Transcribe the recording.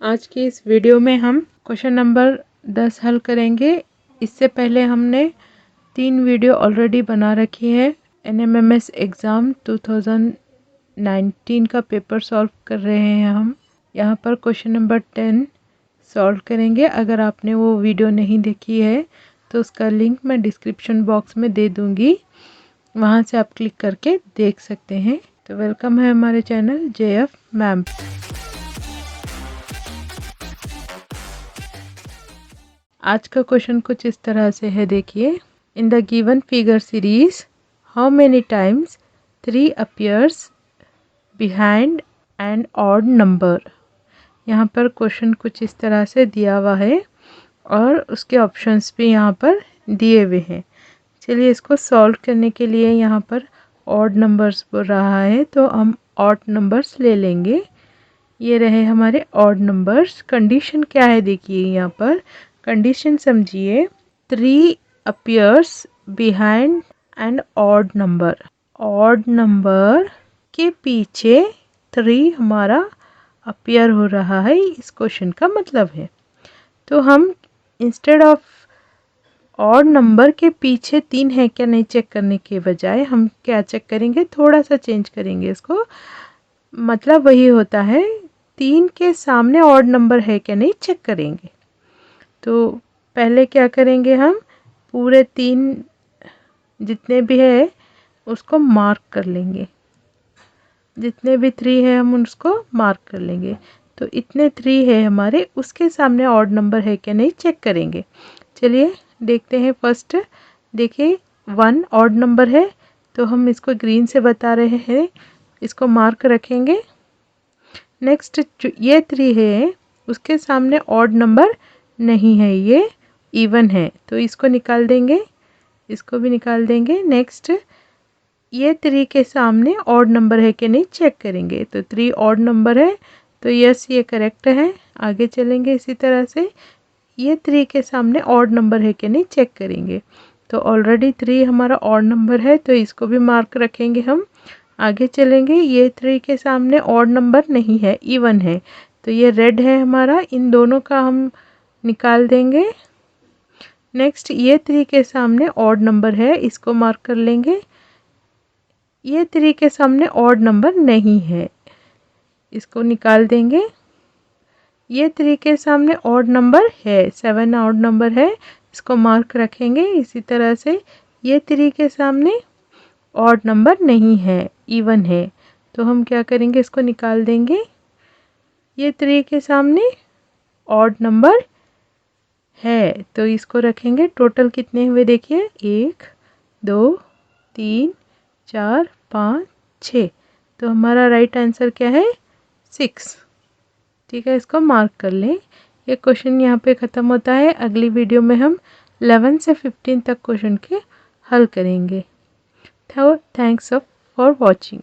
आज की इस वीडियो में हम क्वेश्चन नंबर 10 हल करेंगे। इससे पहले हमने 3 वीडियो ऑलरेडी बना रखी है। NMMS एग्ज़ाम 2019 का पेपर सॉल्व कर रहे हैं हम। यहाँ पर क्वेश्चन नंबर 10 सॉल्व करेंगे। अगर आपने वो वीडियो नहीं देखी है तो उसका लिंक मैं डिस्क्रिप्शन बॉक्स में दे दूँगी, वहाँ से आप क्लिक करके देख सकते हैं। तो वेलकम है हमारे चैनल JF मैम। आज का क्वेश्चन कुछ इस तरह से है, देखिए। In the given figure series how many times 3 appears behind an odd number. यहाँ पर क्वेश्चन कुछ इस तरह से दिया हुआ है और उसके ऑप्शंस भी यहाँ पर दिए हुए हैं। चलिए इसको सॉल्व करने के लिए यहाँ पर ऑड नंबर्स बोल रहा है तो हम ऑड नंबर्स ले लेंगे। ये रहे हमारे ऑड नंबर्स। कंडीशन क्या है देखिए, यहाँ पर कंडीशन समझिए। 3 appears behind an odd number. Odd number के पीछे 3 हमारा अपीयर हो रहा है, इस क्वेश्चन का मतलब है। तो हम इंस्टेड ऑफ ऑड नंबर के पीछे 3 है क्या नहीं चेक करने के बजाय हम क्या चेक करेंगे, थोड़ा सा चेंज करेंगे इसको। मतलब वही होता है, 3 के सामने ऑड नंबर है क्या नहीं चेक करेंगे। तो पहले क्या करेंगे, हम पूरे 3 जितने भी है उसको मार्क कर लेंगे। जितने भी 3 है हम उसको मार्क कर लेंगे। तो इतने 3 है हमारे, उसके सामने ऑड नंबर है क्या नहीं चेक करेंगे। चलिए देखते हैं। फर्स्ट देखिए 1 ऑड नंबर है तो हम इसको ग्रीन से बता रहे हैं, इसको मार्क रखेंगे। नेक्स्ट ये 3 है उसके सामने ऑड नंबर नहीं है, ये इवन है तो इसको निकाल देंगे, इसको भी निकाल देंगे। नेक्स्ट ये 3 के सामने ऑड नंबर है कि नहीं चेक करेंगे। तो 3 ऑड नंबर है तो यस ये करेक्ट है। आगे चलेंगे इसी तरह से, ये 3 के सामने ऑड नंबर है कि नहीं चेक करेंगे। तो ऑलरेडी 3 हमारा ऑड नंबर है तो इसको भी मार्क रखेंगे हम। आगे चलेंगे, ये 3 के सामने ऑड नंबर नहीं है, इवन है तो ये रेड है हमारा, इन दोनों का हम निकाल देंगे। नेक्स्ट ये 3 के सामने ऑड नंबर है, इसको मार्क कर लेंगे। ये 3 के सामने ऑड नंबर नहीं है, इसको निकाल देंगे। ये 3 के सामने ऑड नंबर है, 7 ऑड नंबर है, इसको मार्क रखेंगे। इसी तरह से ये 3 के सामने ऑड नंबर नहीं है, इवन है तो हम क्या करेंगे, इसको निकाल देंगे। ये 3 के सामने ऑड नंबर है तो इसको रखेंगे। टोटल कितने हुए देखिए, 1 2 3 4 5 6। तो हमारा राइट आंसर क्या है, 6। ठीक है, इसको मार्क कर लें। ये क्वेश्चन यहाँ पे ख़त्म होता है। अगली वीडियो में हम 11 से 15 तक क्वेश्चन के हल करेंगे। Thanks for watching.